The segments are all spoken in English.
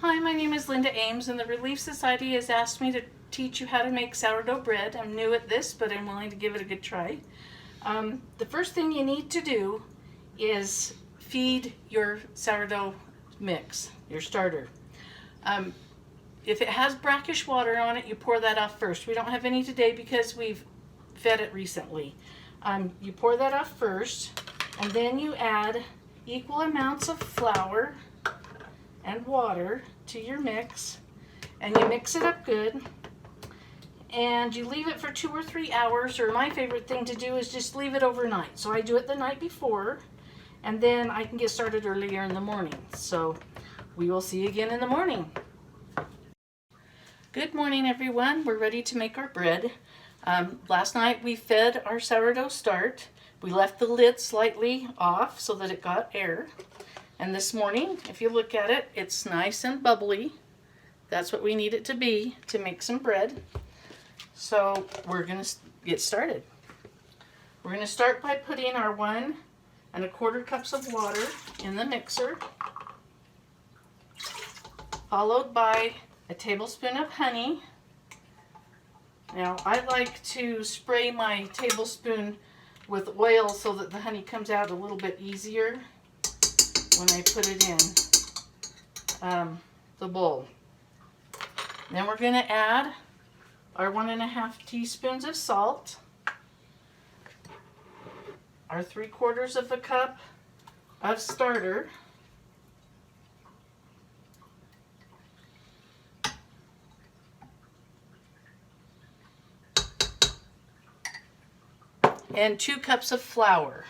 Hi, my name is Linda Ames, and the Relief Society has asked me to teach you how to make sourdough bread. I'm new at this, but I'm willing to give it a good try. The first thing you need to do is feed your sourdough mix, your starter. If it has brackish water on it, you pour that off first. We don't have any today because we've fed it recently. You pour that off first, and then you add equal amounts of flour and water to your mix, and you mix it up good, and you leave it for 2 or 3 hours, or my favorite thing to do is just leave it overnight. So I do it the night before, and then I can get started earlier in the morning. So we will see you again in the morning. Good morning, everyone. We're ready to make our bread. Last night we fed our sourdough start. We left the lid slightly off so that it got air. And this morning, if you look at it, it's nice and bubbly. That's what we need it to be to make some bread. So we're going to get started. We're going to start by putting our 1 1/4 cups of water in the mixer, followed by a tablespoon of honey. Now, I like to spray my tablespoon with oil so that the honey comes out a little bit easier when I put it in the bowl. Then we're going to add our 1 1/2 teaspoons of salt, our 3/4 of a cup of starter, and 2 cups of flour.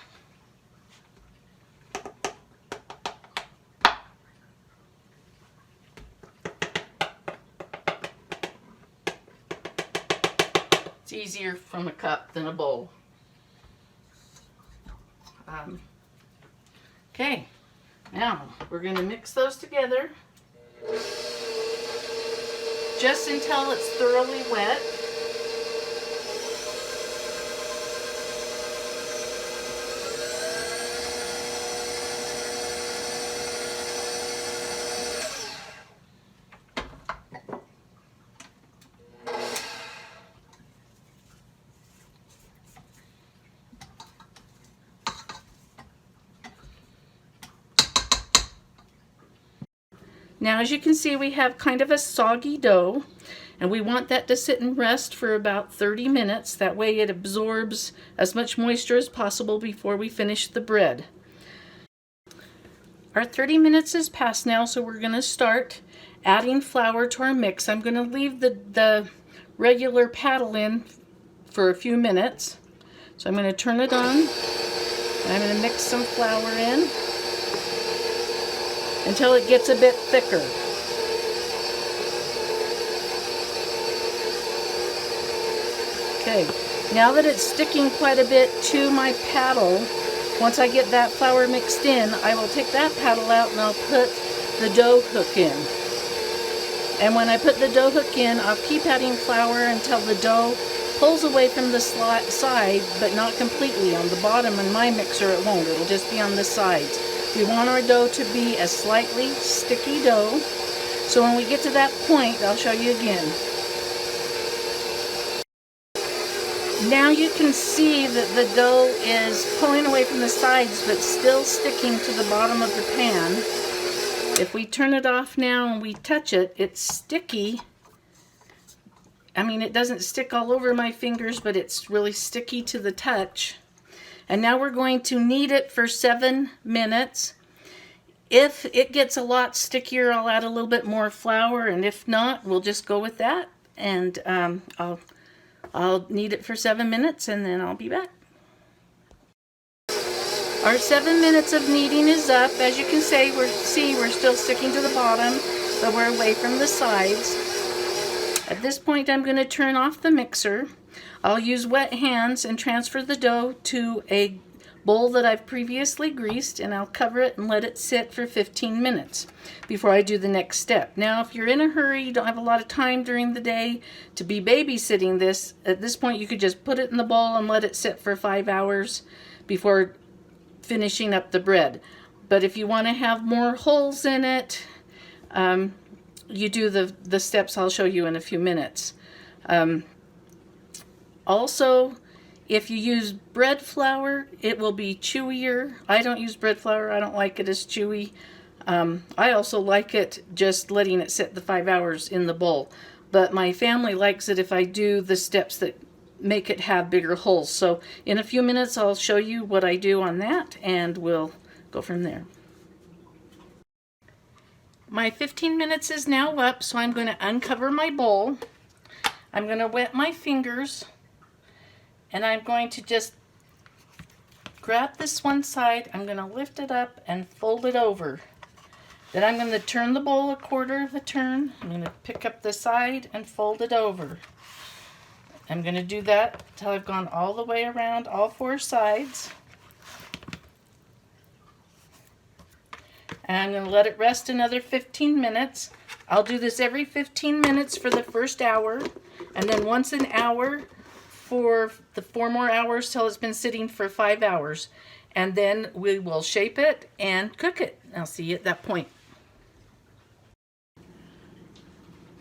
It's easier from a cup than a bowl. Okay, now we're going to mix those together just until it's thoroughly wet. Now, as you can see, we have kind of a soggy dough, and we want that to sit and rest for about 30 minutes. That way it absorbs as much moisture as possible before we finish the bread. Our 30 minutes has passed now, so we're going to start adding flour to our mix. I'm going to leave the regular paddle in for a few minutes. So I'm going to turn it on, and I'm going to mix some flour in until it gets a bit thicker. Okay, now that it's sticking quite a bit to my paddle, once I get that flour mixed in, I will take that paddle out and I'll put the dough hook in. And when I put the dough hook in, I'll keep adding flour until the dough pulls away from the side, but not completely. On the bottom in my mixer it won't, it'll just be on the sides. We want our dough to be a slightly sticky dough. So when we get to that point, I'll show you again. Now you can see that the dough is pulling away from the sides, but still sticking to the bottom of the pan. If we turn it off now and we touch it, it's sticky. I mean, it doesn't stick all over my fingers, but it's really sticky to the touch. And now we're going to knead it for 7 minutes. If it gets a lot stickier, I'll add a little bit more flour, and if not, we'll just go with that. And I'll knead it for 7 minutes, and then I'll be back. Our 7 minutes of kneading is up. As you can see, we're still sticking to the bottom, but we're away from the sides. At this point, I'm going to turn off the mixer. I'll use wet hands and transfer the dough to a bowl that I've previously greased, and I'll cover it and let it sit for 15 minutes before I do the next step. Now, if you're in a hurry, you don't have a lot of time during the day to be babysitting this, at this point you could just put it in the bowl and let it sit for 5 hours before finishing up the bread. But if you want to have more holes in it, you do the steps I'll show you in a few minutes. Also, if you use bread flour, it will be chewier. I don't use bread flour. I don't like it as chewy. I also like it just letting it sit the 5 hours in the bowl. But my family likes it if I do the steps that make it have bigger holes. So in a few minutes, I'll show you what I do on that, and we'll go from there. My 15 minutes is now up, so I'm going to uncover my bowl. I'm going to wet my fingers, and I'm going to just grab this one side. I'm going to lift it up and fold it over. Then I'm going to turn the bowl a quarter of a turn. I'm going to pick up the side and fold it over. I'm going to do that until I've gone all the way around all 4 sides. And I'm going to let it rest another 15 minutes. I'll do this every 15 minutes for the first hour, and then once an hour for the 4 more hours till it's been sitting for 5 hours. And then we will shape it and cook it. I'll see you at that point.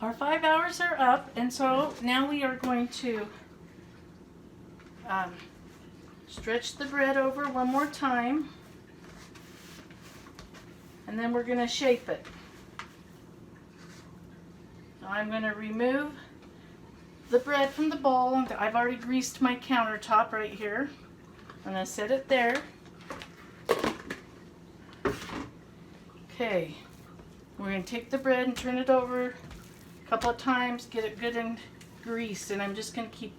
Our 5 hours are up, and so now we are going to stretch the bread over one more time, and then we're going to shape it. So I'm going to remove the bread from the bowl. I've already greased my countertop right here. I'm going to set it there. Okay, we're going to take the bread and turn it over a couple of times, get it good and greased, and I'm just going to keep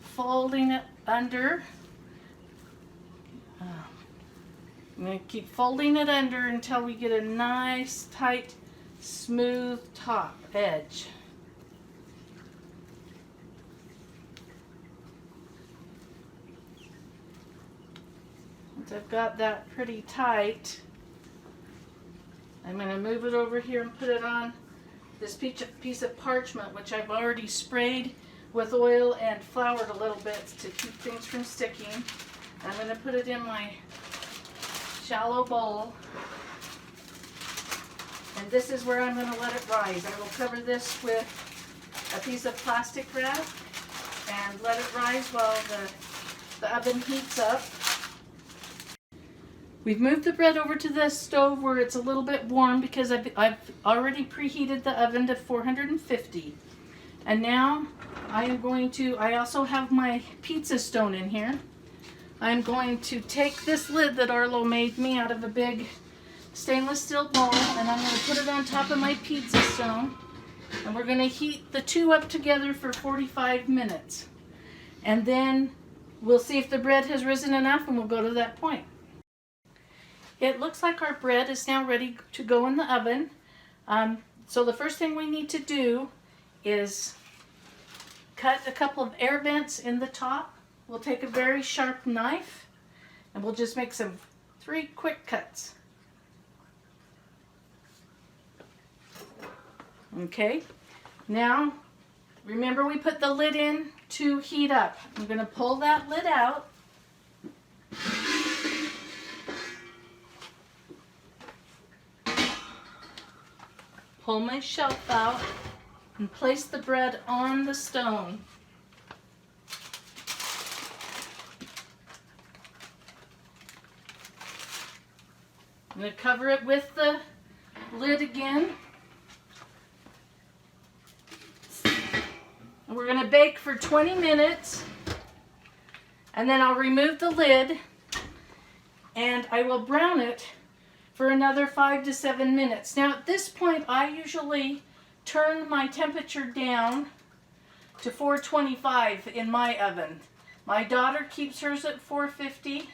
folding it under. I'm going to keep folding it under until we get a nice, tight, smooth top edge. Once I've got that pretty tight, I'm going to move it over here and put it on this piece of parchment, which I've already sprayed with oil and floured a little bit to keep things from sticking. I'm going to put it in my shallow bowl, and this is where I'm going to let it rise. I will cover this with a piece of plastic wrap and let it rise while the oven heats up. We've moved the bread over to the stove where it's a little bit warm because I've already preheated the oven to 450. And now I also have my pizza stone in here. I'm going to take this lid that Arlo made me out of a big stainless steel bowl, and I'm going to put it on top of my pizza stone. And we're going to heat the 2 up together for 45 minutes. And then we'll see if the bread has risen enough, and we'll go to that point. It looks like our bread is now ready to go in the oven. So the first thing we need to do is cut a couple of air vents in the top. We'll take a very sharp knife and we'll just make 3 quick cuts. Okay, now remember we put the lid in to heat up. I'm going to pull that lid out. Pull my shelf out and place the bread on the stone. I'm going to cover it with the lid again. And we're going to bake for 20 minutes. And then I'll remove the lid and I will brown it for another 5 to 7 minutes. Now at this point I usually turn my temperature down to 425 in my oven. My daughter keeps hers at 450,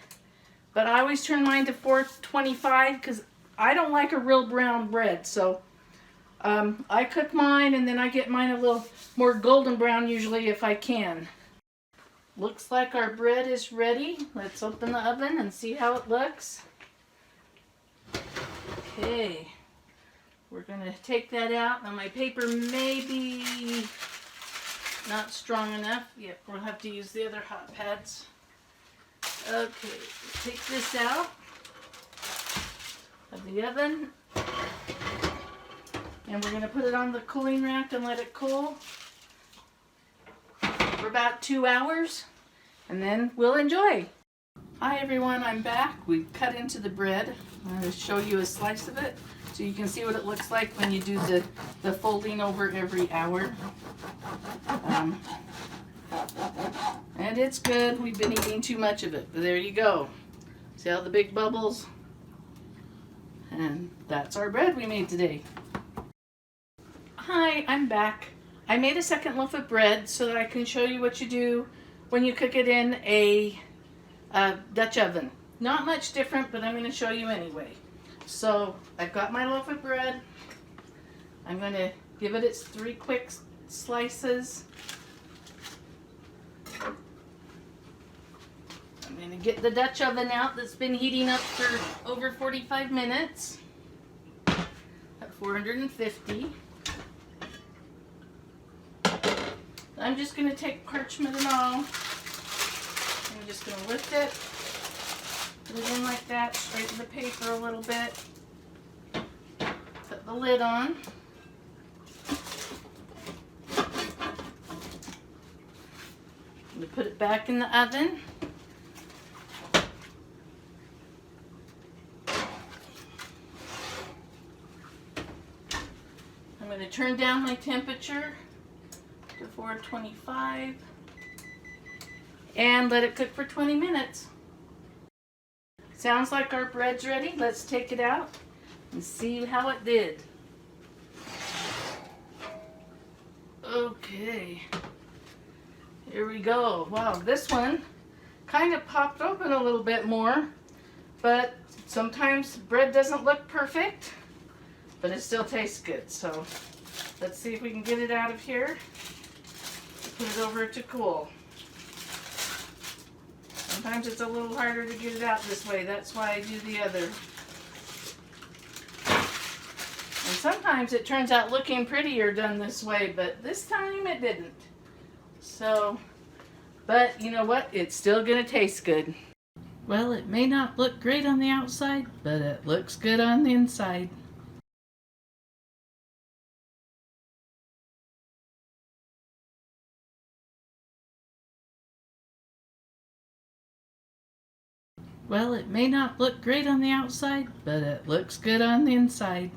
but I always turn mine to 425 because I don't like a real brown bread. So I cook mine and then I get mine a little more golden brown usually if I can. Looks like our bread is ready. Let's open the oven and see how it looks. Okay, we're going to take that out. Now my paper may be not strong enough. Yep, we'll have to use the other hot pads. Okay, take this out of the oven. And we're going to put it on the cooling rack and let it cool for about 2 hours, and then we'll enjoy. Hi everyone, I'm back. We've cut into the bread. I'm going to show you a slice of it so you can see what it looks like when you do the folding over every hour. And it's good. We've been eating too much of it, but there you go. See all the big bubbles? And that's our bread we made today. Hi, I'm back. I made a second loaf of bread so that I can show you what you do when you cook it in a Dutch oven. Not much different, but I'm going to show you anyway. So I've got my loaf of bread. I'm going to give it its 3 quick slices. I'm going to get the Dutch oven out that's been heating up for over 45 minutes at 450. I'm just going to take parchment and all. I'm just going to lift it, put it in like that, straighten the paper a little bit, put the lid on. I'm going to put it back in the oven. I'm going to turn down my temperature to 425 and let it cook for 20 minutes. Sounds like our bread's ready. Let's take it out and see how it did. Okay, here we go. Wow, this one kind of popped open a little bit more, but sometimes bread doesn't look perfect, but it still tastes good. So let's see if we can get it out of here. Put it over to cool. Sometimes it's a little harder to get it out this way. That's why I do the other. And sometimes it turns out looking prettier done this way, but this time it didn't. So, but you know what? It's still going to taste good. Well, it may not look great on the outside, but it looks good on the inside. Well, it may not look great on the outside, but it looks good on the inside.